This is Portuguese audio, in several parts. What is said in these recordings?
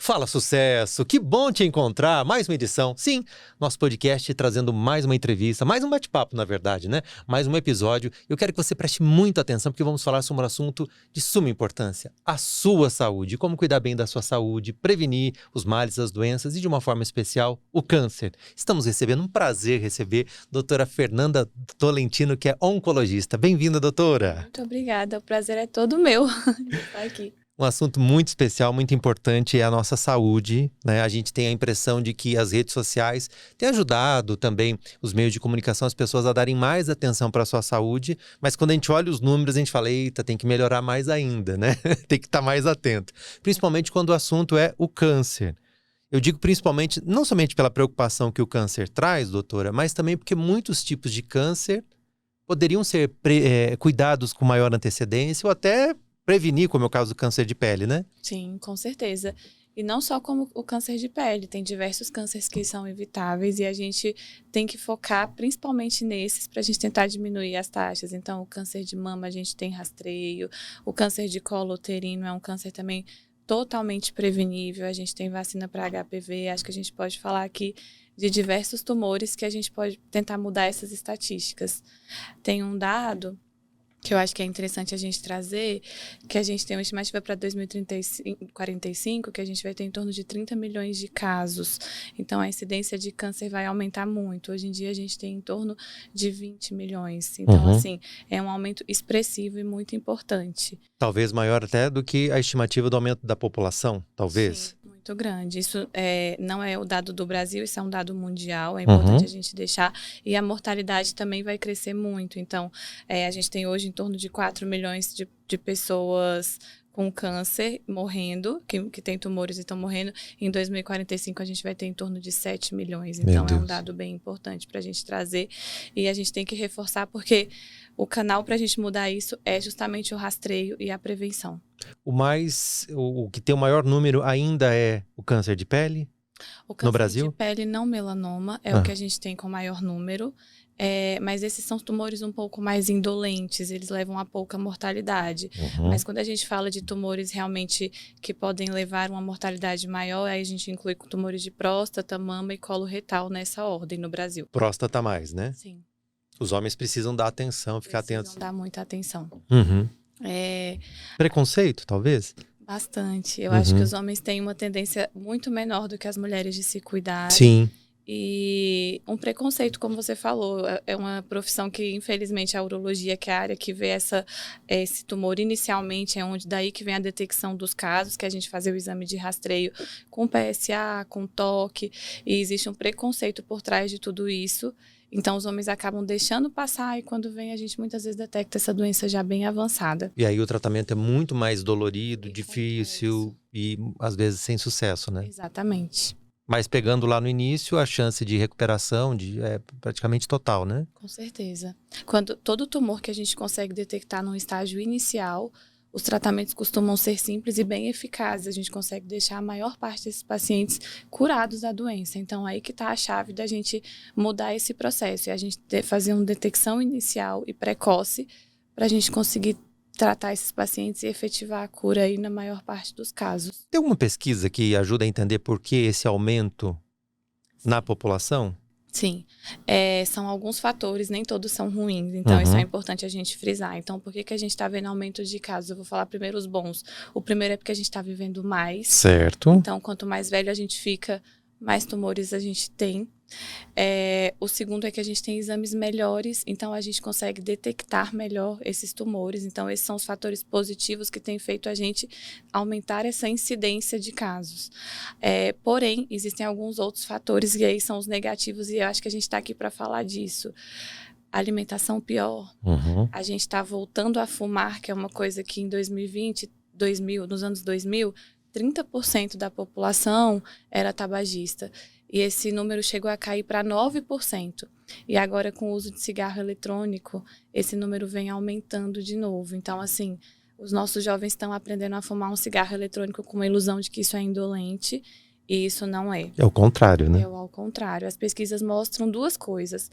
Fala, sucesso! Que bom te encontrar! Mais uma edição. Sim, nosso podcast trazendo mais uma entrevista, mais um bate-papo, na verdade, né? Mais um episódio. Eu quero que você preste muita atenção, porque vamos falar sobre um assunto de suma importância: a sua saúde. Como cuidar bem da sua saúde, prevenir os males, as doenças e, de uma forma especial, o câncer. Estamos recebendo, um prazer receber a doutora Fernanda Tolentino, que é oncologista. Bem-vinda, doutora! Muito obrigada, o prazer é todo meu de estar aqui. Um assunto muito especial, muito importante é a nossa saúde, né? A gente tem a impressão de que as redes sociais têm ajudado também os meios de comunicação, as pessoas a darem mais atenção para a sua saúde, mas quando a gente olha os números, a gente fala, eita, tem que melhorar mais ainda, né? Tem que estar mais atento. Principalmente quando o assunto é o câncer. Eu digo principalmente, não somente pela preocupação que o câncer traz, doutora, mas também porque muitos tipos de câncer poderiam ser cuidados com maior antecedência ou até prevenir, como é o caso do câncer de pele, né? Sim, com certeza. E não só como o câncer de pele, tem diversos cânceres que são evitáveis e a gente tem que focar principalmente nesses para a gente tentar diminuir as taxas. Então, o câncer de mama a gente tem rastreio, o câncer de colo uterino é um câncer também totalmente prevenível, a gente tem vacina para HPV, acho que a gente pode falar aqui de diversos tumores que a gente pode tentar mudar essas estatísticas. Tem um dado que eu acho que é interessante a gente trazer, que a gente tem uma estimativa para 2045, que a gente vai ter em torno de 30 milhões de casos. Então, a incidência de câncer vai aumentar muito. Hoje em dia, a gente tem em torno de 20 milhões. Então, assim, é um aumento expressivo e muito importante. Talvez maior até do que a estimativa do aumento da população, talvez. Sim, muito grande. Isso não é o dado do Brasil, isso é um dado mundial, é importante a gente deixar. E a mortalidade também vai crescer muito. Então, a gente tem hoje em torno de 4 milhões de pessoas com câncer morrendo, que tem tumores e estão morrendo. Em 2045, a gente vai ter em torno de 7 milhões. Então, é um dado bem importante para a gente trazer. E a gente tem que reforçar, porque o canal para a gente mudar isso é justamente o rastreio e a prevenção. O que tem o maior número ainda é o câncer de pele? O câncer no Brasil? de pele não melanoma é o que a gente tem com maior número. Mas esses são tumores um pouco mais indolentes, eles levam a pouca mortalidade. Mas quando a gente fala de tumores realmente que podem levar uma mortalidade maior, aí a gente inclui tumores de próstata, mama e colo retal nessa ordem no Brasil. Próstata mais, né? Sim. Os homens precisam dar atenção, ficar atentos. Precisam dar muita atenção. Preconceito, talvez? Bastante. Eu acho que os homens têm uma tendência muito menor do que as mulheres de se cuidar. Sim. E um preconceito, como você falou, é uma profissão que, infelizmente, a urologia, que é a área que vê esse tumor inicialmente, é daí que vem a detecção dos casos, que a gente faz o exame de rastreio com PSA, com toque, e existe um preconceito por trás de tudo isso. Então, os homens acabam deixando passar e quando vem, a gente muitas vezes detecta essa doença já bem avançada. E aí o tratamento é muito mais dolorido, difícil e, às vezes, sem sucesso, né? Exatamente. Mas pegando lá no início, a chance de recuperação é praticamente total, né? Com certeza. Todo tumor que a gente consegue detectar num estágio inicial, os tratamentos costumam ser simples e bem eficazes. A gente consegue deixar a maior parte desses pacientes curados da doença. Então, aí que está a chave da gente mudar esse processo. E a gente fazer uma detecção inicial e precoce para a gente conseguir tratar esses pacientes e efetivar a cura aí na maior parte dos casos. Tem alguma pesquisa que ajuda a entender por que esse aumento na população? Sim, são alguns fatores, nem todos são ruins, então isso é importante a gente frisar. Então, por que a gente está vendo aumento de casos? Eu vou falar primeiro os bons. O primeiro é porque a gente está vivendo mais. Certo. Então, quanto mais velho a gente fica, mais tumores a gente tem. O segundo é que a gente tem exames melhores, então a gente consegue detectar melhor esses tumores. Então, esses são os fatores positivos que têm feito a gente aumentar essa incidência de casos. Porém, existem alguns outros fatores, e aí são os negativos, e eu acho que a gente está aqui para falar disso. Alimentação pior. A gente está voltando a fumar, que é uma coisa que em 2020, nos anos 2000, 30% da população era tabagista. E esse número chegou a cair para 9%. E agora, com o uso de cigarro eletrônico, esse número vem aumentando de novo. Então, assim, os nossos jovens estão aprendendo a fumar um cigarro eletrônico com a ilusão de que isso é indolente. E isso não é. É o contrário, né? É ao contrário. As pesquisas mostram duas coisas.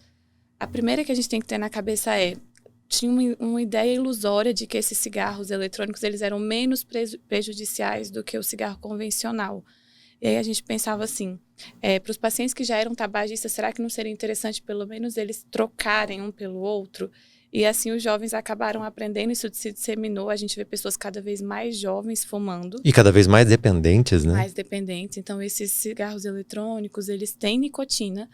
A primeira que a gente tem que ter na cabeça tinha uma ideia ilusória de que esses cigarros eletrônicos eles eram menos prejudiciais do que o cigarro convencional. E aí a gente pensava assim, para os pacientes que já eram tabagistas, será que não seria interessante pelo menos eles trocarem um pelo outro? E assim os jovens acabaram aprendendo, isso se disseminou, a gente vê pessoas cada vez mais jovens fumando. E cada vez mais dependentes, né? Mais dependentes. Então esses cigarros eletrônicos, eles têm nicotina.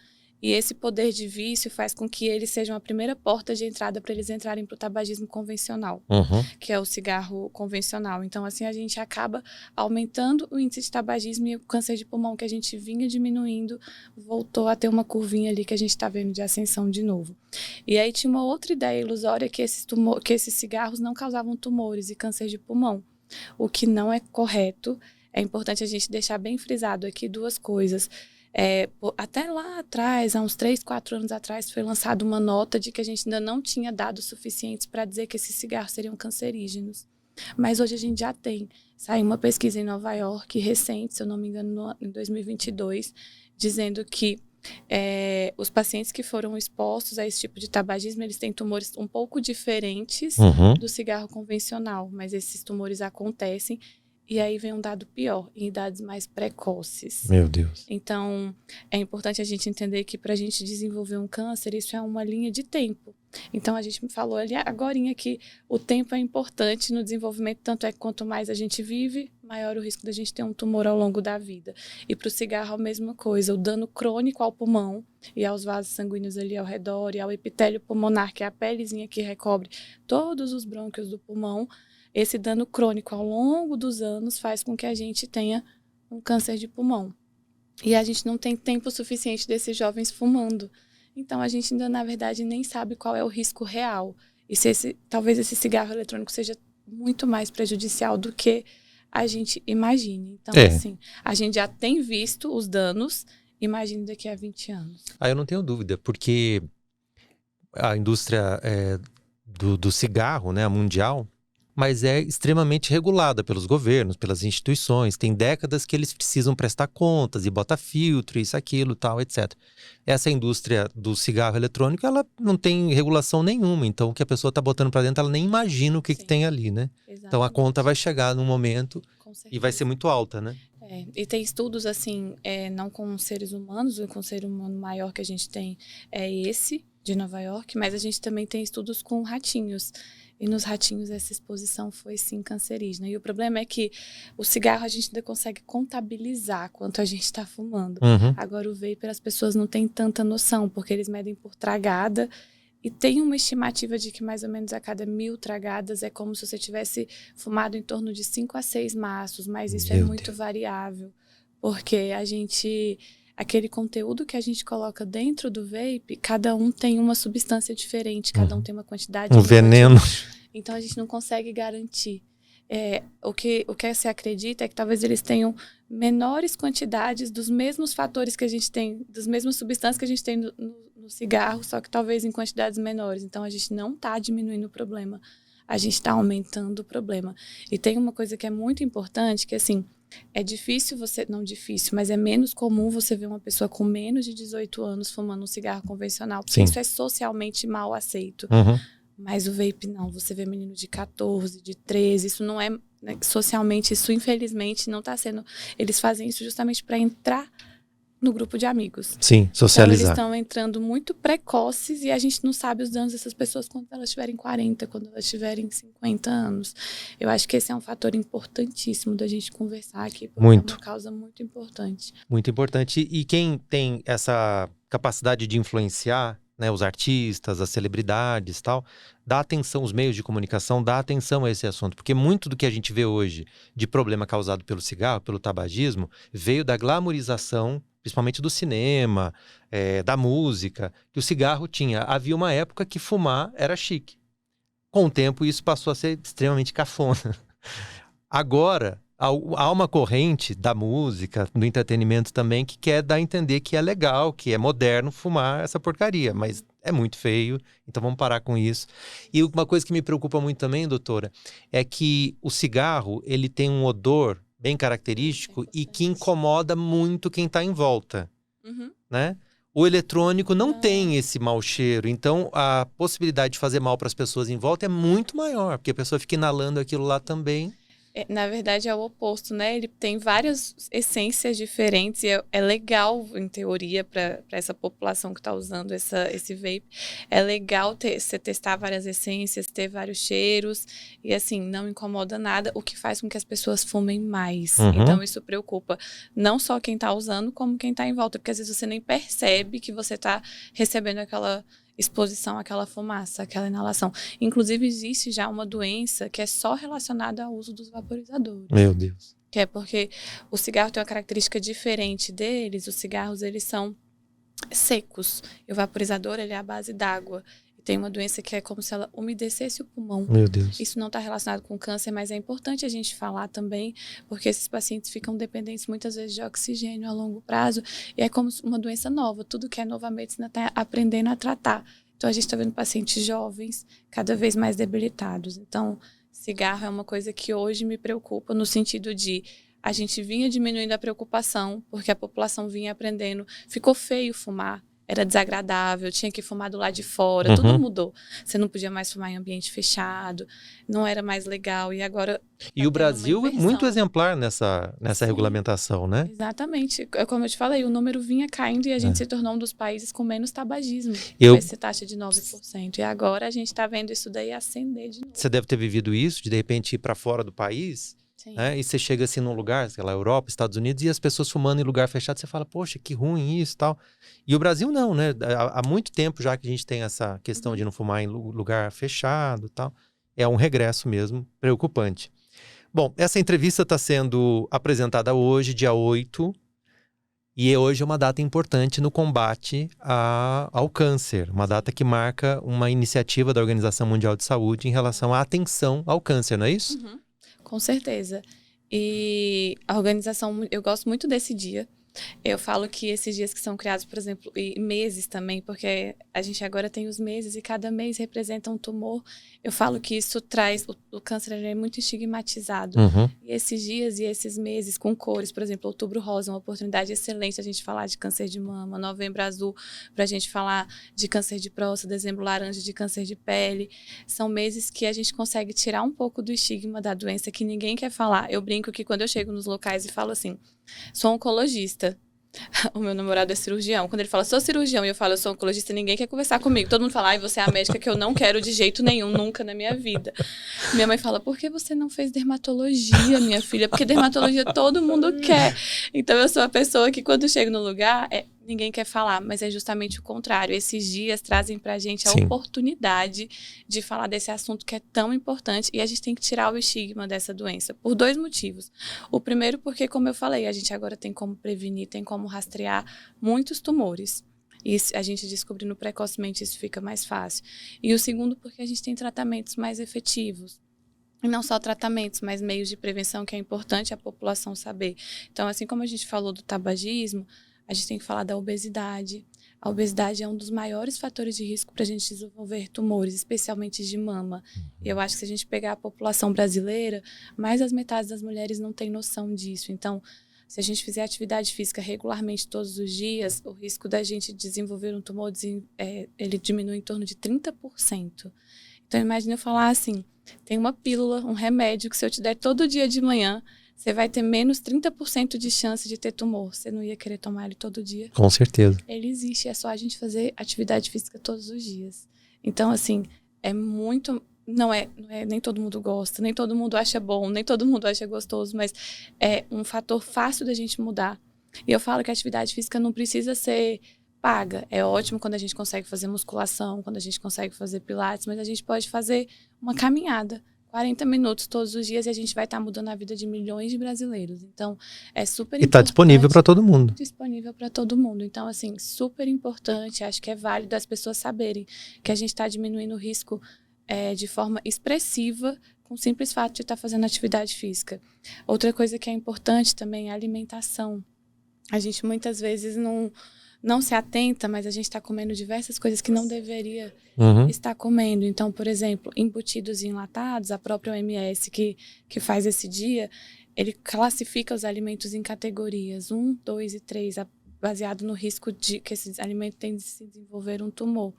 E esse poder de vício faz com que eles sejam a primeira porta de entrada para eles entrarem para o tabagismo convencional, que é o cigarro convencional. Então, assim, a gente acaba aumentando o índice de tabagismo e o câncer de pulmão que a gente vinha diminuindo, voltou a ter uma curvinha ali que a gente está vendo de ascensão de novo. E aí tinha uma outra ideia ilusória que esses cigarros não causavam tumores e câncer de pulmão, o que não é correto. É importante a gente deixar bem frisado aqui duas coisas. Até lá atrás, há uns 3, 4 anos atrás, foi lançada uma nota de que a gente ainda não tinha dados suficientes para dizer que esses cigarros seriam cancerígenos. Mas hoje a gente já tem. Saiu uma pesquisa em Nova York, recente, se eu não me engano, em 2022, dizendo que os pacientes que foram expostos a esse tipo de tabagismo, eles têm tumores um pouco diferentes do cigarro convencional, mas esses tumores acontecem. E aí vem um dado pior, em idades mais precoces. Meu Deus. Então, é importante a gente entender que para a gente desenvolver um câncer, isso é uma linha de tempo. Então, a gente me falou ali agorinha que o tempo é importante no desenvolvimento, tanto é que quanto mais a gente vive, maior o risco da gente ter um tumor ao longo da vida. E para o cigarro, a mesma coisa. O dano crônico ao pulmão e aos vasos sanguíneos ali ao redor, e ao epitélio pulmonar, que é a pelezinha que recobre todos os brônquios do pulmão, esse dano crônico ao longo dos anos faz com que a gente tenha um câncer de pulmão. E a gente não tem tempo suficiente desses jovens fumando. Então, a gente ainda, na verdade, nem sabe qual é o risco real. E se talvez esse cigarro eletrônico seja muito mais prejudicial do que a gente imagine. Então, assim, a gente já tem visto os danos, imagine daqui a 20 anos. Eu não tenho dúvida, porque a indústria do cigarro, né, a mundial, mas é extremamente regulada pelos governos, pelas instituições. Tem décadas que eles precisam prestar contas e botar filtro, isso, aquilo, tal, etc. Essa indústria do cigarro eletrônico, ela não tem regulação nenhuma. Então, o que a pessoa está botando para dentro, ela nem imagina o que tem ali, né? Exatamente. Então, a conta vai chegar num momento e vai ser muito alta, né? E tem estudos, assim, não com seres humanos, com o ser humano maior que a gente tem esse, de Nova York, mas a gente também tem estudos com ratinhos. E nos ratinhos essa exposição foi sim cancerígena. E o problema é que o cigarro a gente ainda consegue contabilizar quanto a gente está fumando. Agora o vapor as pessoas não têm tanta noção, porque eles medem por tragada. E tem uma estimativa de que mais ou menos a cada 1.000 tragadas é como se você tivesse fumado em torno de 5 a 6 maços. Mas isso é muito variável, porque aquele conteúdo que a gente coloca dentro do vape, cada um tem uma substância diferente, cada um tem uma quantidade. Veneno. Então, a gente não consegue garantir. O que se acredita é que talvez eles tenham menores quantidades dos mesmos fatores que a gente tem, das mesmas substâncias que a gente tem no cigarro, só que talvez em quantidades menores. Então, a gente não está diminuindo o problema, a gente está aumentando o problema. E tem uma coisa que é muito importante, que assim, é difícil não difícil, mas é menos comum você ver uma pessoa com menos de 18 anos fumando um cigarro convencional, porque isso é socialmente mal aceito. Mas o vape não, você vê menino de 14, de 13, isso não é, né, socialmente, isso infelizmente não está sendo, eles fazem isso justamente para entrar no grupo de amigos. Sim, socializar. Então, eles estão entrando muito precoces e a gente não sabe os danos dessas pessoas quando elas tiverem 40, quando elas tiverem 50 anos. Eu acho que esse é um fator importantíssimo da gente conversar aqui, porque é uma causa muito importante. Muito importante. E quem tem essa capacidade de influenciar, né, os artistas, as celebridades e tal, dá atenção, os meios de comunicação, dá atenção a esse assunto. Porque muito do que a gente vê hoje de problema causado pelo cigarro, pelo tabagismo, veio da glamorização, principalmente do cinema, da música, que o cigarro tinha. Havia uma época que fumar era chique. Com o tempo, isso passou a ser extremamente cafona. Agora, há uma corrente da música, do entretenimento também, que quer dar a entender que é legal, que é moderno fumar essa porcaria, mas é muito feio, então vamos parar com isso. E uma coisa que me preocupa muito também, doutora, é que o cigarro, ele tem um odor bem característico e que incomoda muito quem está em volta, né? O eletrônico não tem esse mau cheiro, então a possibilidade de fazer mal para as pessoas em volta é muito maior, porque a pessoa fica inalando aquilo lá também. Na verdade, é o oposto, né? Ele tem várias essências diferentes e é legal, em teoria, para essa população que está usando esse vape. É legal você testar várias essências, ter vários cheiros e, assim, não incomoda nada, o que faz com que as pessoas fumem mais. Então, isso preocupa não só quem está usando, como quem está em volta, porque às vezes você nem percebe que você está recebendo aquela exposição àquela fumaça, àquela inalação. Inclusive, existe já uma doença que é só relacionada ao uso dos vaporizadores. Meu Deus. Que é porque o cigarro tem uma característica diferente deles. Os cigarros, eles são secos. E o vaporizador, ele é à base d'água. E tem uma doença que é como se ela umedecesse o pulmão. Meu Deus. Isso não está relacionado com câncer, mas é importante a gente falar também, porque esses pacientes ficam dependentes muitas vezes de oxigênio a longo prazo. E é como uma doença nova. Tudo que é novo, a medicina está aprendendo a tratar. Então, a gente está vendo pacientes jovens cada vez mais debilitados. Então, cigarro é uma coisa que hoje me preocupa no sentido de a gente vinha diminuindo a preocupação, porque a população vinha aprendendo. Ficou feio fumar, era desagradável, tinha que fumar do lado de fora, tudo mudou. Você não podia mais fumar em ambiente fechado, não era mais legal. E agora... E o Brasil é muito exemplar nessa regulamentação, né? Exatamente. Como eu te falei, o número vinha caindo e a gente se tornou um dos países com menos tabagismo, com essa taxa de 9%. E agora a gente está vendo isso daí ascender de novo. Você deve ter vivido isso, de repente ir para fora do país, né? E você chega assim num lugar, sei lá, Europa, Estados Unidos, e as pessoas fumando em lugar fechado, você fala, poxa, que ruim isso e tal. E o Brasil não, né? Há muito tempo já que a gente tem essa questão de não fumar em lugar fechado e tal. É um regresso mesmo preocupante. Bom, essa entrevista está sendo apresentada hoje, dia 8, e hoje é uma data importante no combate ao câncer. Uma data que marca uma iniciativa da Organização Mundial de Saúde em relação à atenção ao câncer, não é isso? Com certeza. E a organização, eu gosto muito desse dia. Eu falo que esses dias que são criados, por exemplo, e meses também, porque a gente agora tem os meses e cada mês representa um tumor. Eu falo que isso traz, o câncer é muito estigmatizado. E esses dias e esses meses com cores, por exemplo, Outubro Rosa, uma oportunidade excelente a gente falar de câncer de mama, Novembro Azul, para a gente falar de câncer de próstata, Dezembro Laranja de câncer de pele. São meses que a gente consegue tirar um pouco do estigma da doença que ninguém quer falar. Eu brinco que quando eu chego nos locais e falo assim, sou oncologista. O meu namorado é cirurgião. Quando ele fala, sou cirurgião, e eu falo, eu sou oncologista, ninguém quer conversar comigo. Todo mundo fala, ai, você é a médica que eu não quero de jeito nenhum, nunca na minha vida. Minha mãe fala, por que você não fez dermatologia, minha filha? Porque dermatologia todo mundo quer. Então, eu sou a pessoa que, quando chego no lugar, ninguém quer falar, mas é justamente o contrário. Esses dias trazem pra gente a oportunidade de falar desse assunto que é tão importante e a gente tem que tirar o estigma dessa doença, por 2 motivos. O primeiro porque, como eu falei, a gente agora tem como prevenir, tem como rastrear muitos tumores. E a gente descobrindo precocemente isso fica mais fácil. E o segundo porque a gente tem tratamentos mais efetivos. E não só tratamentos, mas meios de prevenção que é importante a população saber. Então, assim como a gente falou do tabagismo, a gente tem que falar da obesidade. A obesidade é um dos maiores fatores de risco para a gente desenvolver tumores, especialmente de mama. Eu acho que se a gente pegar a população brasileira, mais das metades das mulheres não tem noção disso. Então, se a gente fizer atividade física regularmente todos os dias, o risco da gente desenvolver um tumor, ele diminui em torno de 30%. Então, imagine eu falar assim, tem uma pílula, um remédio que se eu te der todo dia de manhã, você vai ter menos 30% de chance de ter tumor. Você não ia querer tomar ele todo dia? Com certeza. Ele existe, é só a gente fazer atividade física todos os dias. Então, assim, é muito... Não é, nem todo mundo gosta, nem todo mundo acha bom, nem todo mundo acha gostoso, mas é um fator fácil da gente mudar. E eu falo que a atividade física não precisa ser paga. É ótimo quando a gente consegue fazer musculação, quando a gente consegue fazer pilates, mas a gente pode fazer uma caminhada. 40 minutos todos os dias e a gente vai estar mudando a vida de milhões de brasileiros. Então, é super importante. E está disponível para todo mundo. Disponível para todo mundo. Então, assim, super importante. Acho que é válido as pessoas saberem que a gente está diminuindo o risco de forma expressiva com o simples fato de estar fazendo atividade física. Outra coisa que é importante também é a alimentação. A gente muitas vezes não se atenta, mas a gente está comendo diversas coisas que não deveria estar comendo. Então, por exemplo, embutidos e enlatados, a própria OMS que faz esse dia, ele classifica os alimentos em categorias 1, 2 e 3, baseado no risco de que esses alimentos têm de se desenvolver um tumor.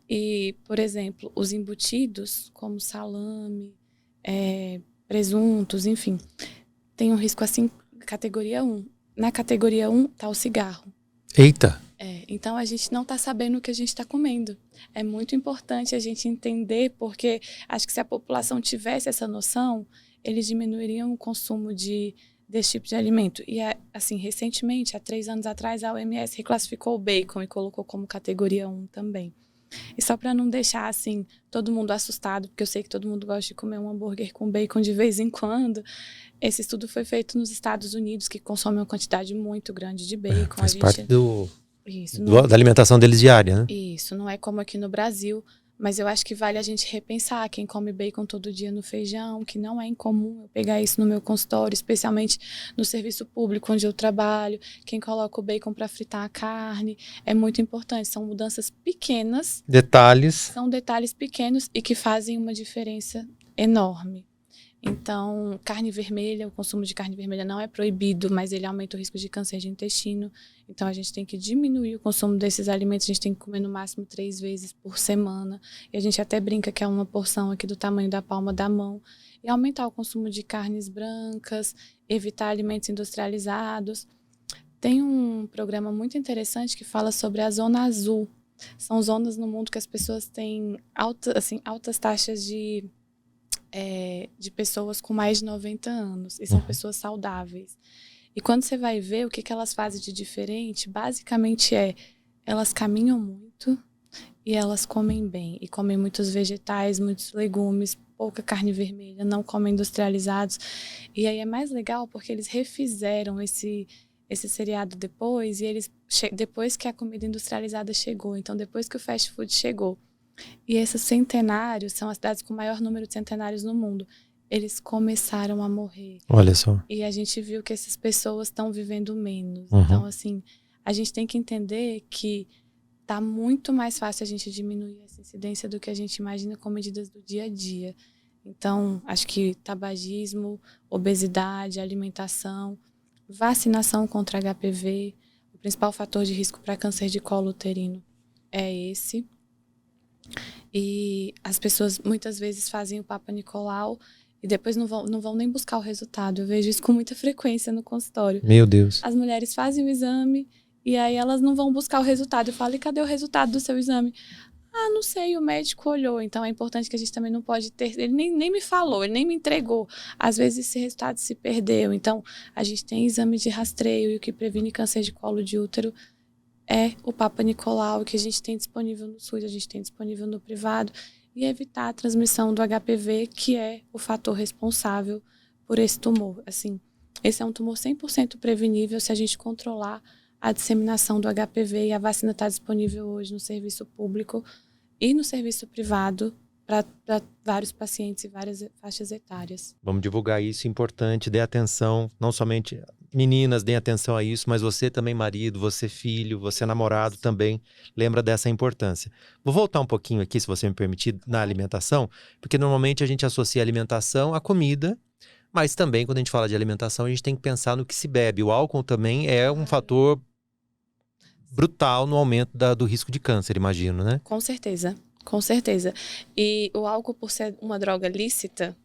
E, por exemplo, os embutidos, como salame, presuntos, enfim. Tem um risco assim, categoria 1. Na categoria 1 tá o cigarro. Eita! Então a gente não está sabendo o que a gente está comendo. É muito importante a gente entender, porque acho que se a população tivesse essa noção, eles diminuiriam o consumo desse tipo de alimento. E, assim, recentemente, há 3 anos atrás, a OMS reclassificou o bacon e colocou como categoria 1 também. E só para não deixar, assim, todo mundo assustado, porque eu sei que todo mundo gosta de comer um hambúrguer com bacon de vez em quando, esse estudo foi feito nos Estados Unidos, que consomem uma quantidade muito grande de bacon. Faz parte Isso, da alimentação deles diária, né? Isso, não é como aqui no Brasil, mas eu acho que vale a gente repensar quem come bacon todo dia no feijão, que não é incomum eu pegar isso no meu consultório, especialmente no serviço público onde eu trabalho, quem coloca o bacon para fritar a carne, é muito importante, são mudanças pequenas. Detalhes. São detalhes pequenos e que fazem uma diferença enorme. Então, carne vermelha, o consumo de carne vermelha não é proibido, mas ele aumenta o risco de câncer de intestino. Então, a gente tem que diminuir o consumo desses alimentos. A gente tem que comer no máximo 3 vezes por semana. E a gente até brinca que é uma porção aqui do tamanho da palma da mão. E aumentar o consumo de carnes brancas, evitar alimentos industrializados. Tem um programa muito interessante que fala sobre a zona azul. São zonas no mundo que as pessoas têm altas taxas de pessoas com mais de 90 anos. E são pessoas saudáveis. E quando você vai ver o que elas fazem de diferente, basicamente elas caminham muito e elas comem bem. E comem muitos vegetais, muitos legumes, pouca carne vermelha, não comem industrializados. E aí é mais legal porque eles refizeram esse seriado depois, e eles depois que a comida industrializada chegou, então depois que o fast food chegou. E esses centenários são as cidades com o maior número de centenários no mundo. Eles começaram a morrer. Olha só. E a gente viu que essas pessoas estão vivendo menos. Uhum. Então, assim, a gente tem que entender que tá muito mais fácil a gente diminuir essa incidência do que a gente imagina com medidas do dia a dia. Então, acho que tabagismo, obesidade, alimentação, vacinação contra HPV, o principal fator de risco para câncer de colo uterino é esse. E as pessoas muitas vezes fazem o Papa Nicolau e depois não vão nem buscar o resultado. Eu vejo isso com muita frequência no consultório. Meu Deus. As mulheres fazem o exame e aí elas não vão buscar o resultado. Eu falo, e cadê o resultado do seu exame? Ah, não sei, o médico olhou. Então é importante que a gente também não pode ter... Ele nem me falou, ele nem me entregou. Às vezes esse resultado se perdeu. Então a gente tem exame de rastreio e o que previne câncer de colo de útero é o Papa Nicolau, que a gente tem disponível no SUS, a gente tem disponível no privado, e evitar a transmissão do HPV, que é o fator responsável por esse tumor. Assim, esse é um tumor 100% prevenível se a gente controlar a disseminação do HPV, e a vacina está disponível hoje no serviço público e no serviço privado para vários pacientes e várias faixas etárias. Vamos divulgar isso, importante, dê atenção, não somente meninas, deem atenção a isso, mas você também marido, você filho, você namorado também, lembra dessa importância. Vou voltar um pouquinho aqui, se você me permitir, na alimentação, porque normalmente a gente associa a alimentação à comida, mas também quando a gente fala de alimentação a gente tem que pensar no que se bebe. O álcool também é um fator brutal no aumento do risco de câncer, imagino, né? Com certeza. Com certeza. E o álcool, por ser uma droga lícita,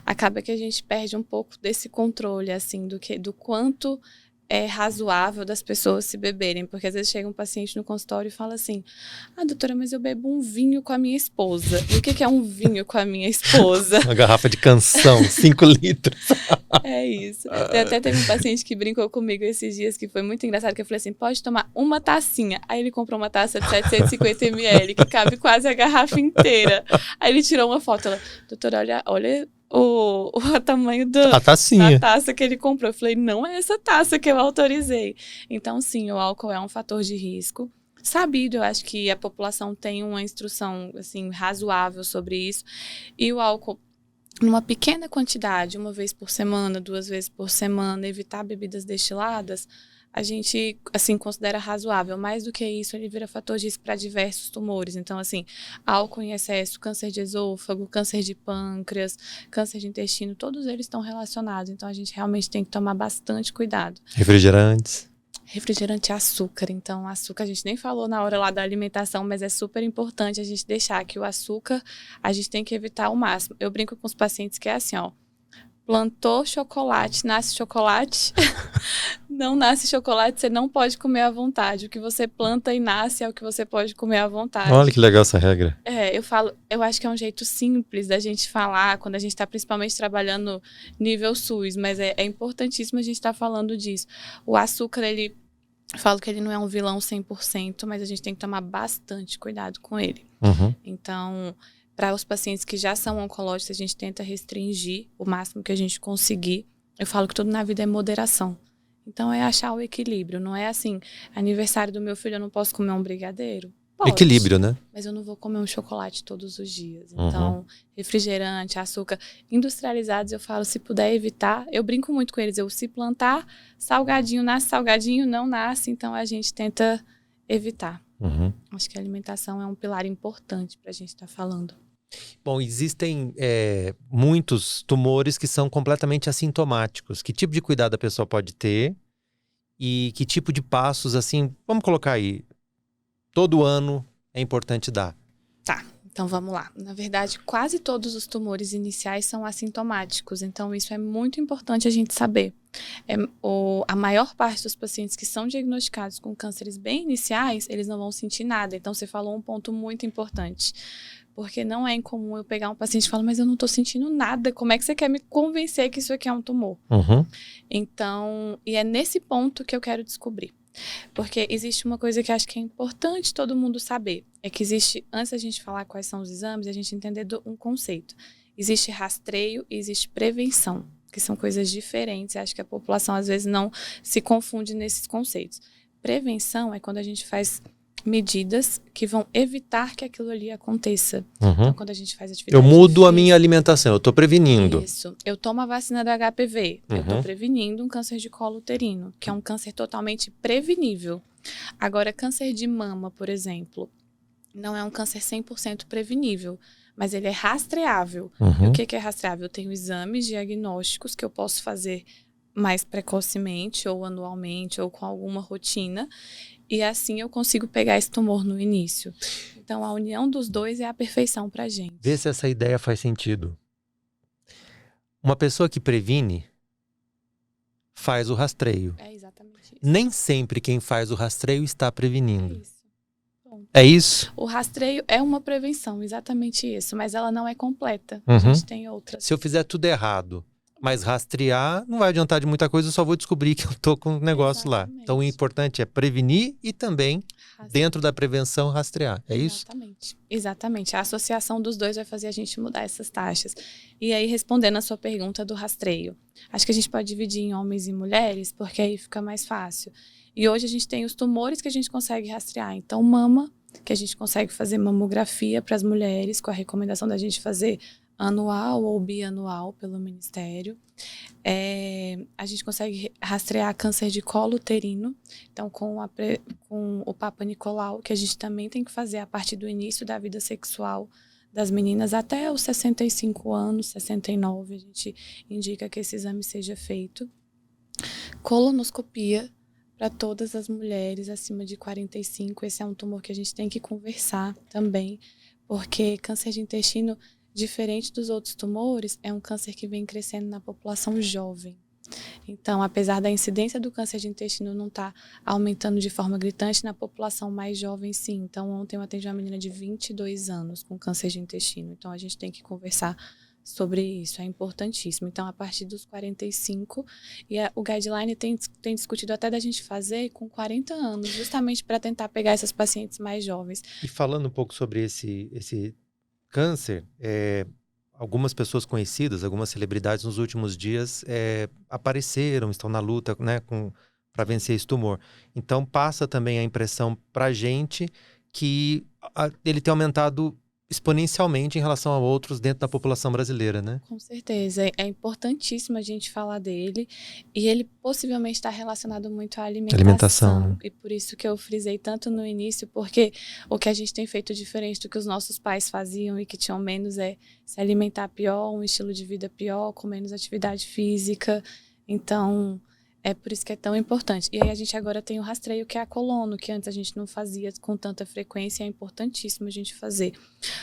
acaba que a gente perde um pouco desse controle, assim, do quanto é razoável das pessoas se beberem. Porque às vezes chega um paciente no consultório e fala assim, doutora, mas eu bebo um vinho com a minha esposa. E o que é um vinho com a minha esposa? Uma garrafa de canção, 5 litros. É isso. Até teve um paciente que brincou comigo esses dias, que foi muito engraçado, que eu falei assim, pode tomar uma tacinha. Aí ele comprou uma taça de 750 ml, que cabe quase a garrafa inteira. Aí ele tirou uma foto, ela, doutora, olha o tamanho da taça que ele comprou. Eu falei, não é essa taça que eu autorizei. Então, sim, o álcool é um fator de risco. Sabido, eu acho que a população tem uma instrução, assim, razoável sobre isso. E o álcool, numa pequena quantidade, 1 vez por semana, 2 vezes por semana, evitar bebidas destiladas, a gente, assim, considera razoável. Mais do que isso, ele vira fator de risco para diversos tumores. Então, assim, álcool em excesso, câncer de esôfago, câncer de pâncreas, câncer de intestino, todos eles estão relacionados. Então, a gente realmente tem que tomar bastante cuidado. Refrigerantes. Refrigerante e açúcar. Então, açúcar a gente nem falou na hora lá da alimentação, mas é super importante a gente deixar que o açúcar a gente tem que evitar ao máximo. Eu brinco com os pacientes que é assim, ó, plantou chocolate, nasce chocolate. Não nasce chocolate, você não pode comer à vontade. O que você planta e nasce é o que você pode comer à vontade. Olha que legal essa regra. Eu acho que é um jeito simples da gente falar quando a gente está principalmente trabalhando nível SUS, mas é importantíssimo a gente estar falando disso. O açúcar, eu falo que ele não é um vilão 100%, mas a gente tem que tomar bastante cuidado com ele. Uhum. Então, para os pacientes que já são oncológicos, a gente tenta restringir o máximo que a gente conseguir. Eu falo que tudo na vida é moderação. Então, é achar o equilíbrio. Não é assim, aniversário do meu filho, eu não posso comer um brigadeiro? Pode, equilíbrio, né? mas eu não vou comer um chocolate todos os dias. Então, refrigerante, açúcar, industrializados, eu falo, se puder evitar. Eu brinco muito com eles. Se plantar, salgadinho nasce, salgadinho não nasce. Então, a gente tenta evitar. Uhum. Acho que a alimentação é um pilar importante para a gente estar falando. Bom, existem muitos tumores que são completamente assintomáticos. Que tipo de cuidado a pessoa pode ter? E que tipo de passos, assim, vamos colocar aí, todo ano é importante dar? Tá, então vamos lá. Na verdade, quase todos os tumores iniciais são assintomáticos. Então, isso é muito importante a gente saber. A maior parte dos pacientes que são diagnosticados com cânceres bem iniciais, eles não vão sentir nada. Então, você falou um ponto muito importante. Porque não é incomum eu pegar um paciente e falar, mas eu não tô sentindo nada. Como é que você quer me convencer que isso aqui é um tumor? Uhum. Então, e é nesse ponto que eu quero descobrir. Porque existe uma coisa que acho que é importante todo mundo saber. É que existe, antes da gente falar quais são os exames, a gente entender um conceito. Existe rastreio e existe prevenção, que são coisas diferentes. Acho que a população às vezes não se confunde nesses conceitos. Prevenção é quando a gente faz medidas que vão evitar que aquilo ali aconteça. Uhum. Então, quando a gente faz atividade Eu mudo a física, minha alimentação, eu tô prevenindo. Isso. Eu tomo a vacina do HPV. Eu tô Uhum. prevenindo um câncer de colo uterino, que é um câncer totalmente prevenível. Agora, câncer de mama, por exemplo, não é um câncer 100% prevenível, mas ele é rastreável. Uhum. E o que é rastreável? Eu tenho exames diagnósticos que eu posso fazer mais precocemente, ou anualmente, ou com alguma rotina. E assim eu consigo pegar esse tumor no início. Então, a união dos dois é a perfeição pra gente. Vê se essa ideia faz sentido. Uma pessoa que previne faz o rastreio. É exatamente isso. Nem sempre quem faz o rastreio está É prevenindo. isso. Ponto. É isso? O rastreio é uma prevenção, exatamente isso, mas ela não é completa. Uhum. A gente tem outras. Se eu fizer tudo errado, mas rastrear, não vai adiantar de muita coisa, eu só vou descobrir que eu tô com um negócio lá. Exatamente. Então o importante é prevenir e também, dentro da prevenção, rastrear. É isso? Exatamente. Exatamente. A associação dos dois vai fazer a gente mudar essas taxas. E aí, respondendo a sua pergunta do rastreio, acho que a gente pode dividir em homens e mulheres, porque aí fica mais fácil. E hoje a gente tem os tumores que a gente consegue rastrear. Então, mama, que a gente consegue fazer mamografia para as mulheres, com a recomendação da gente fazer anual ou bianual pelo Ministério. A gente consegue rastrear câncer de colo uterino, então com o Papa Nicolau, que a gente também tem que fazer a partir do início da vida sexual das meninas até os 65 anos, 69, a gente indica que esse exame seja feito. Colonoscopia para todas as mulheres acima de 45, esse é um tumor que a gente tem que conversar também, porque câncer de intestino, diferente dos outros tumores, é um câncer que vem crescendo na população jovem. Então, apesar da incidência do câncer de intestino não estar aumentando de forma gritante, na população mais jovem, sim. Então, ontem eu atendi uma menina de 22 anos com câncer de intestino. Então, a gente tem que conversar sobre isso, é importantíssimo. Então, a partir dos 45, o guideline tem discutido até da gente fazer com 40 anos, justamente para tentar pegar essas pacientes mais jovens. E falando um pouco sobre esse câncer, algumas pessoas conhecidas, algumas celebridades nos últimos dias apareceram, estão na luta, né, para vencer esse tumor. Então passa também a impressão para a gente que ele tem aumentado exponencialmente em relação a outros dentro da população brasileira, né? Com certeza, é importantíssimo a gente falar dele, e ele possivelmente está relacionado muito à alimentação. E por isso que eu frisei tanto no início, porque o que a gente tem feito diferente do que os nossos pais faziam e que tinham menos é se alimentar pior, um estilo de vida pior, com menos atividade física. Então, É por isso que é tão importante. E aí a gente agora tem o rastreio, que é a colono, que antes a gente não fazia com tanta frequência, é importantíssimo a gente fazer.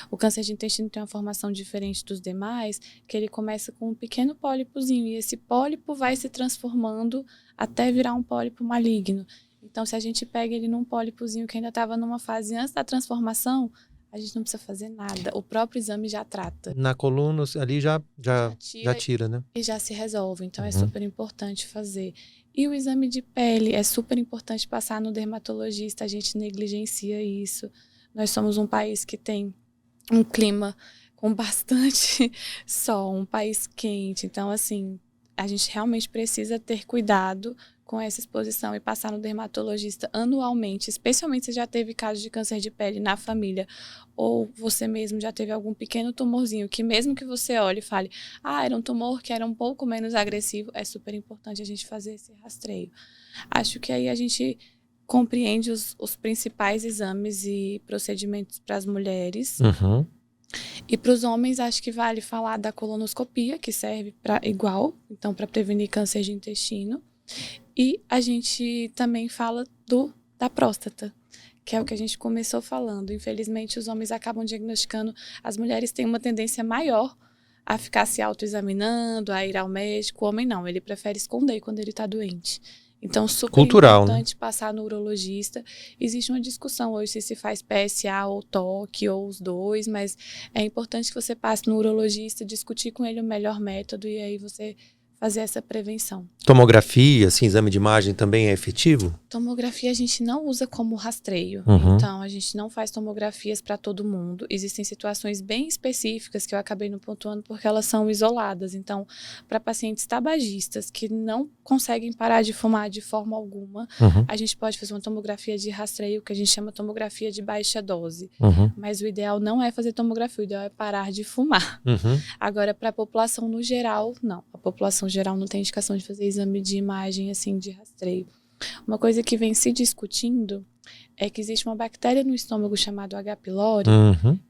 O câncer de intestino tem uma formação diferente dos demais, que ele começa com um pequeno pólipozinho, e esse pólipo vai se transformando até virar um pólipo maligno. Então, se a gente pega ele num pólipozinho que ainda estava numa fase antes da transformação, a gente não precisa fazer nada. O próprio exame já trata. Na coluna, ali já tira, né? E já se resolve. Então, é Uhum. super importante fazer. E o exame de pele é super importante passar no dermatologista. A gente negligencia isso. Nós somos um país que tem um clima com bastante sol, um país quente. Então, assim, a gente realmente precisa ter cuidado com essa exposição e passar no dermatologista anualmente, especialmente se já teve caso de câncer de pele na família, ou você mesmo já teve algum pequeno tumorzinho, que mesmo que você olhe e fale, era um tumor que era um pouco menos agressivo, é super importante a gente fazer esse rastreio. Acho que aí a gente compreende os principais exames e procedimentos para as mulheres. Uhum. E para os homens, acho que vale falar da colonoscopia, que serve para igual, então para prevenir câncer de intestino. E a gente também fala da próstata, que é o que a gente começou falando. Infelizmente, os homens acabam diagnosticando, as mulheres têm uma tendência maior a ficar se autoexaminando, a ir ao médico. O homem não, ele prefere esconder quando ele está doente. Então, super Cultural, importante, né? Passar no urologista. Existe uma discussão hoje se faz PSA ou TOC ou os dois, mas é importante que você passe no urologista, discutir com ele o melhor método e aí você fazer essa prevenção. Tomografia, assim, exame de imagem também é efetivo? Tomografia a gente não usa como rastreio. Uhum. Então, a gente não faz tomografias para todo mundo. Existem situações bem específicas que eu acabei não pontuando porque elas são isoladas. Então, para pacientes tabagistas que não conseguem parar de fumar de forma alguma, a gente pode fazer uma tomografia de rastreio que a gente chama tomografia de baixa dose. Mas o ideal não é fazer tomografia, o ideal é parar de fumar. Agora, para a população no geral, não. A população geral não tem indicação de fazer exame de imagem assim de rastreio. Uma coisa que vem se discutindo é que existe uma bactéria no estômago chamada H. pylori,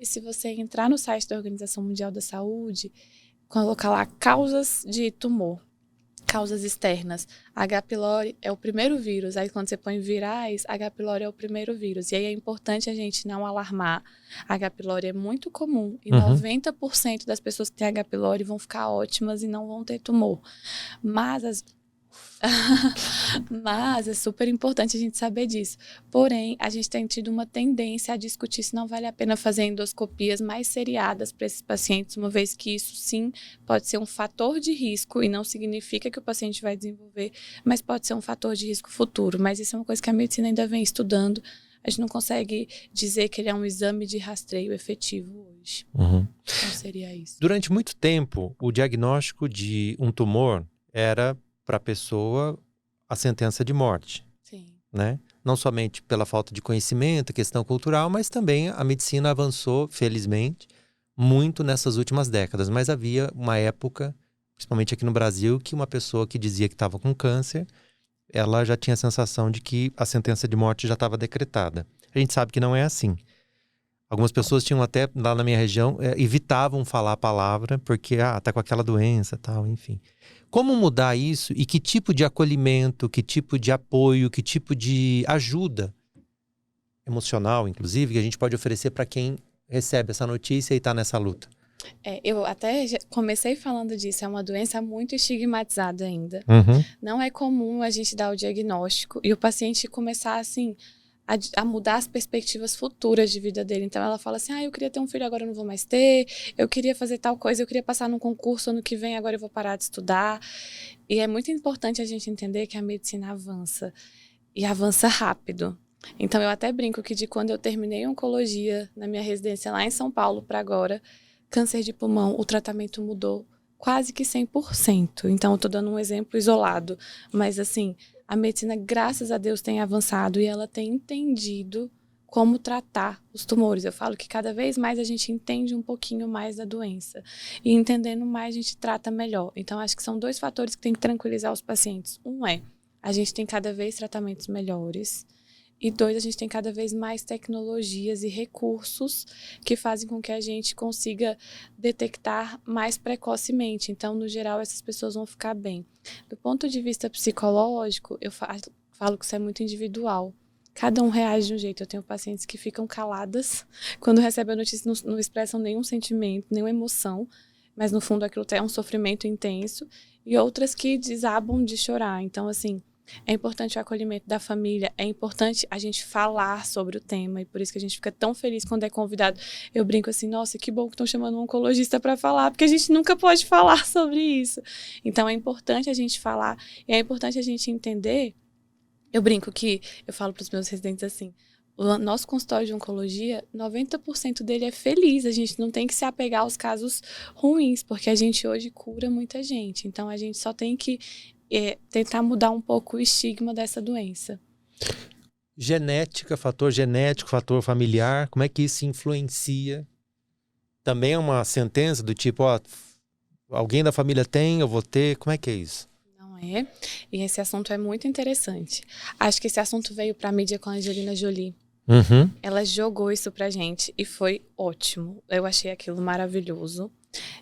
e se você entrar no site da Organização Mundial da Saúde, colocar lá causas de tumor, causas externas, H. pylori é o primeiro vírus. Aí quando você põe virais, H. pylori é o primeiro vírus. E aí é importante a gente não alarmar. H. pylori é muito comum e 90% das pessoas que têm H. pylori vão ficar ótimas e não vão ter tumor. Mas é super importante a gente saber disso. Porém, a gente tem tido uma tendência a discutir se não vale a pena fazer endoscopias mais seriadas para esses pacientes, uma vez que isso sim pode ser um fator de risco e não significa que o paciente vai desenvolver, mas pode ser um fator de risco futuro. Mas isso é uma coisa que a medicina ainda vem estudando. A gente não consegue dizer que ele é um exame de rastreio efetivo hoje. Então seria isso. Durante muito tempo, o diagnóstico de um tumor era para a pessoa a sentença de morte. Sim. Né? Não somente pela falta de conhecimento, questão cultural, mas também a medicina avançou, felizmente, muito nessas últimas décadas. Mas havia uma época, principalmente aqui no Brasil, que uma pessoa que dizia que estava com câncer, ela já tinha a sensação de que a sentença de morte já estava decretada. A gente sabe que não é assim. Algumas pessoas tinham até, lá na minha região, evitavam falar a palavra porque, tá com aquela doença, tal, enfim. Como mudar isso e que tipo de acolhimento, que tipo de apoio, que tipo de ajuda emocional, inclusive, que a gente pode oferecer para quem recebe essa notícia e está nessa luta? Eu até comecei falando disso, é uma doença muito estigmatizada ainda. Não é comum a gente dar o diagnóstico e o paciente começar assim a mudar as perspectivas futuras de vida dele. Então ela fala assim, eu queria ter um filho, agora eu não vou mais ter, eu queria fazer tal coisa, eu queria passar num concurso ano que vem, agora eu vou parar de estudar. E é muito importante a gente entender que a medicina avança, e avança rápido. Então eu até brinco que de quando eu terminei oncologia na minha residência lá em São Paulo para agora, câncer de pulmão, o tratamento mudou quase que 100%. Então eu tô dando um exemplo isolado, mas assim, a medicina, graças a Deus, tem avançado e ela tem entendido como tratar os tumores. Eu falo que cada vez mais a gente entende um pouquinho mais da doença. E entendendo mais, a gente trata melhor. Então, acho que são dois fatores que tem que tranquilizar os pacientes. Um é, a gente tem cada vez tratamentos melhores. E 2, a gente tem cada vez mais tecnologias e recursos que fazem com que a gente consiga detectar mais precocemente. Então, no geral, essas pessoas vão ficar bem. Do ponto de vista psicológico, eu falo que isso é muito individual. Cada um reage de um jeito. Eu tenho pacientes que ficam caladas quando recebem a notícia, não expressam nenhum sentimento, nenhuma emoção, mas no fundo aquilo é um sofrimento intenso. E outras que desabam de chorar. Então, assim, é importante o acolhimento da família, é importante a gente falar sobre o tema, e por isso que a gente fica tão feliz quando é convidado. Eu brinco assim, nossa, que bom que estão chamando um oncologista para falar, porque a gente nunca pode falar sobre isso. Então é importante a gente falar, e é importante a gente entender. Eu brinco que, eu falo para os meus residentes assim, o nosso consultório de oncologia, 90% dele é feliz, a gente não tem que se apegar aos casos ruins, porque a gente hoje cura muita gente, então a gente só tem que tentar mudar um pouco o estigma dessa doença. Genética, fator genético, fator familiar, como é que isso influencia? Também é uma sentença do tipo, ó, alguém da família tem, eu vou ter, como é que é isso? Não é? E esse assunto é muito interessante. Acho que esse assunto veio para a mídia com a Angelina Jolie. Uhum. Ela jogou isso pra gente e foi ótimo. Eu achei aquilo maravilhoso.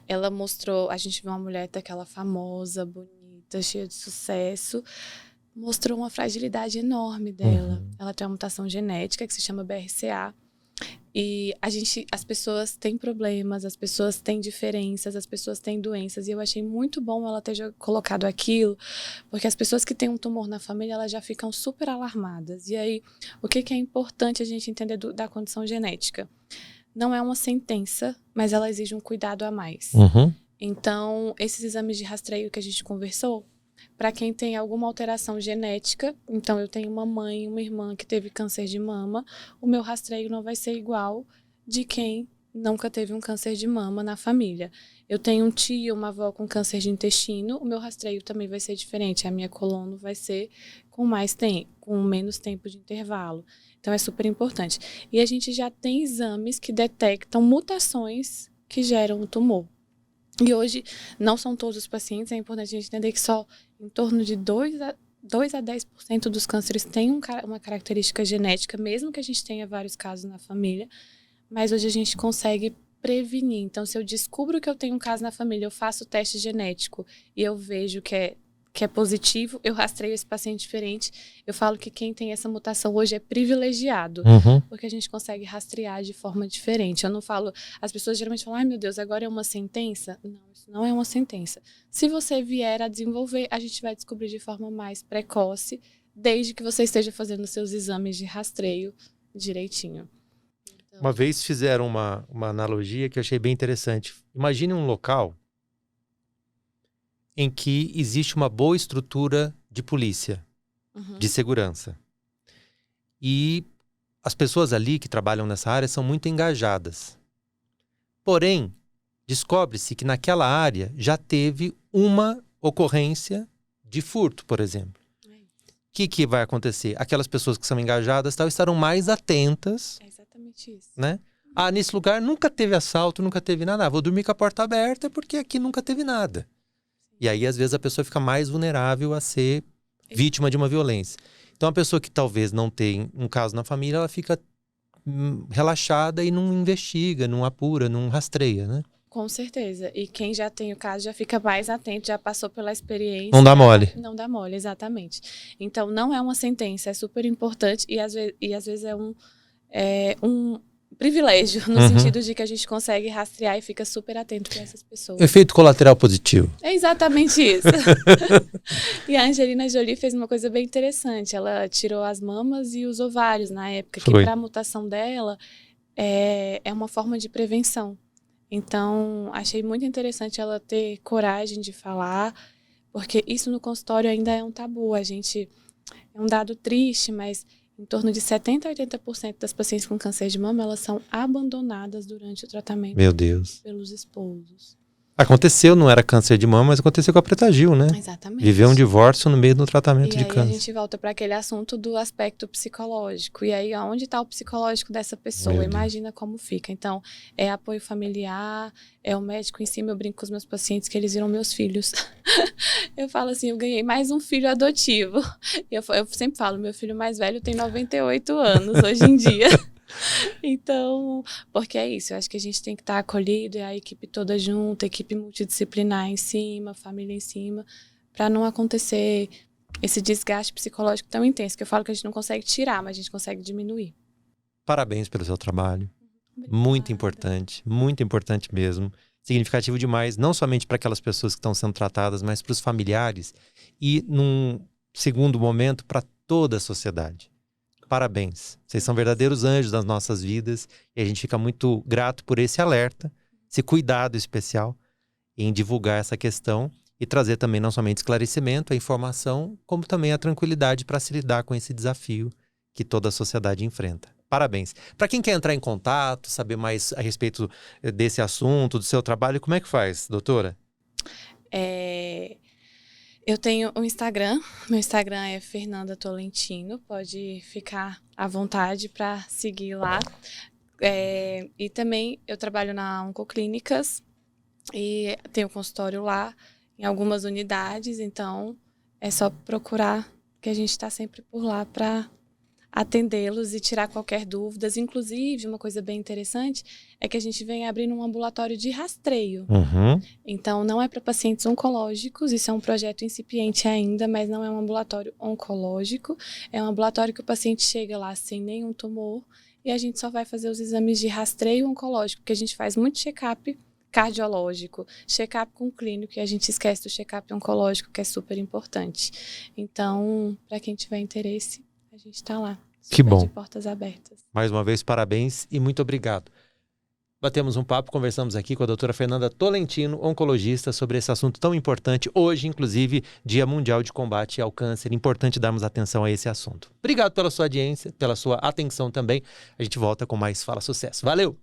Ela mostrou, a gente viu uma mulher daquela famosa, bonita, cheia de sucesso, mostrou uma fragilidade enorme dela. Ela tem uma mutação genética que se chama BRCA. E as pessoas têm problemas, as pessoas têm diferenças, as pessoas têm doenças. E eu achei muito bom ela ter colocado aquilo, porque as pessoas que têm um tumor na família, elas já ficam super alarmadas. E aí, o que é importante a gente entender da condição genética? Não é uma sentença, mas ela exige um cuidado a mais. Uhum. Então, esses exames de rastreio que a gente conversou, para quem tem alguma alteração genética, então eu tenho uma mãe e uma irmã que teve câncer de mama, o meu rastreio não vai ser igual de quem nunca teve um câncer de mama na família. Eu tenho um tio, uma avó com câncer de intestino, o meu rastreio também vai ser diferente, a minha colono vai ser com menos tempo de intervalo. Então é super importante. E a gente já tem exames que detectam mutações que geram o tumor. E hoje, não são todos os pacientes, é importante a gente entender que só em torno de 2 a 10% dos cânceres têm uma característica genética, mesmo que a gente tenha vários casos na família, mas hoje a gente consegue prevenir. Então, se eu descubro que eu tenho um caso na família, eu faço o teste genético e eu vejo que é positivo, eu rastreio esse paciente diferente. Eu falo que quem tem essa mutação hoje é privilegiado, porque a gente consegue rastrear de forma diferente. Eu não falo, as pessoas geralmente falam, ai meu Deus, agora é uma sentença? Não, isso não é uma sentença. Se você vier a desenvolver, a gente vai descobrir de forma mais precoce, desde que você esteja fazendo seus exames de rastreio direitinho. Então, uma vez fizeram uma analogia que eu achei bem interessante. Imagine um local em que existe uma boa estrutura de polícia, de segurança. E as pessoas ali que trabalham nessa área são muito engajadas. Porém, descobre-se que naquela área já teve uma ocorrência de furto, por exemplo. O que vai acontecer? Aquelas pessoas que são engajadas estarão mais atentas. É exatamente isso. Né? Ah, nesse lugar nunca teve assalto, nunca teve nada. Vou dormir com a porta aberta porque aqui nunca teve nada. E aí, às vezes, a pessoa fica mais vulnerável a ser vítima de uma violência. Então, a pessoa que talvez não tenha um caso na família, ela fica relaxada e não investiga, não apura, não rastreia, né? Com certeza. E quem já tem o caso já fica mais atento, já passou pela experiência. Não dá mole. Não dá mole, exatamente. Então, não é uma sentença, é super importante e às vezes é um privilégio, no sentido de que a gente consegue rastrear e fica super atento para essas pessoas. Efeito colateral positivo. É exatamente isso. E a Angelina Jolie fez uma coisa bem interessante. Ela tirou as mamas e os ovários na época, que para a mutação dela é uma forma de prevenção. Então, achei muito interessante ela ter coragem de falar, porque isso no consultório ainda é um tabu. É um dado triste, mas em torno de 70% a 80% das pacientes com câncer de mama, elas são abandonadas durante o tratamento. Meu Deus. Pelos esposos. Aconteceu, não era câncer de mama, mas aconteceu com a Preta Gil, né? Exatamente. Viveu um divórcio no meio do tratamento E de aí câncer. a gente volta para aquele assunto do aspecto psicológico. E aí, onde está o psicológico dessa pessoa? Meu Deus. Imagina como fica. Então, é apoio familiar, é o médico em cima. Eu brinco com os meus pacientes que eles viram meus filhos. Eu falo assim, eu ganhei mais um filho adotivo. Eu sempre falo, meu filho mais velho tem 98 anos hoje em dia. Então, porque é isso, eu acho que a gente tem que estar acolhido, é a equipe toda junta, equipe multidisciplinar em cima, família em cima, para não acontecer esse desgaste psicológico tão intenso, que eu falo que a gente não consegue tirar, mas a gente consegue diminuir. Parabéns pelo seu trabalho. Obrigada. Muito importante mesmo. Significativo demais, não somente para aquelas pessoas que estão sendo tratadas, mas para os familiares e, num segundo momento, para toda a sociedade. Parabéns. Vocês são verdadeiros anjos das nossas vidas e a gente fica muito grato por esse alerta, esse cuidado especial em divulgar essa questão e trazer também não somente esclarecimento, a informação, como também a tranquilidade para se lidar com esse desafio que toda a sociedade enfrenta. Parabéns. Para quem quer entrar em contato, saber mais a respeito desse assunto, do seu trabalho, como é que faz, doutora? Eu tenho um Instagram, meu Instagram é Fernanda Tolentino, pode ficar à vontade para seguir lá. E também eu trabalho na Oncoclínicas e tenho consultório lá em algumas unidades, então é só procurar que a gente está sempre por lá para atendê-los e tirar qualquer dúvida. Inclusive, uma coisa bem interessante é que a gente vem abrindo um ambulatório de rastreio. Uhum. Então, não é para pacientes oncológicos, isso é um projeto incipiente ainda, mas não é um ambulatório oncológico. É um ambulatório que o paciente chega lá sem nenhum tumor e a gente só vai fazer os exames de rastreio oncológico, porque a gente faz muito check-up cardiológico, check-up com clínico, e a gente esquece do check-up oncológico, que é super importante. Então, para quem tiver interesse, a gente está lá. Que bom. De portas abertas. Mais uma vez, parabéns e muito obrigado. Batemos um papo, conversamos aqui com a doutora Fernanda Tolentino, oncologista, sobre esse assunto tão importante. Hoje, inclusive, Dia Mundial de Combate ao Câncer. Importante darmos atenção a esse assunto. Obrigado pela sua audiência, pela sua atenção também. A gente volta com mais Fala Sucesso. Valeu!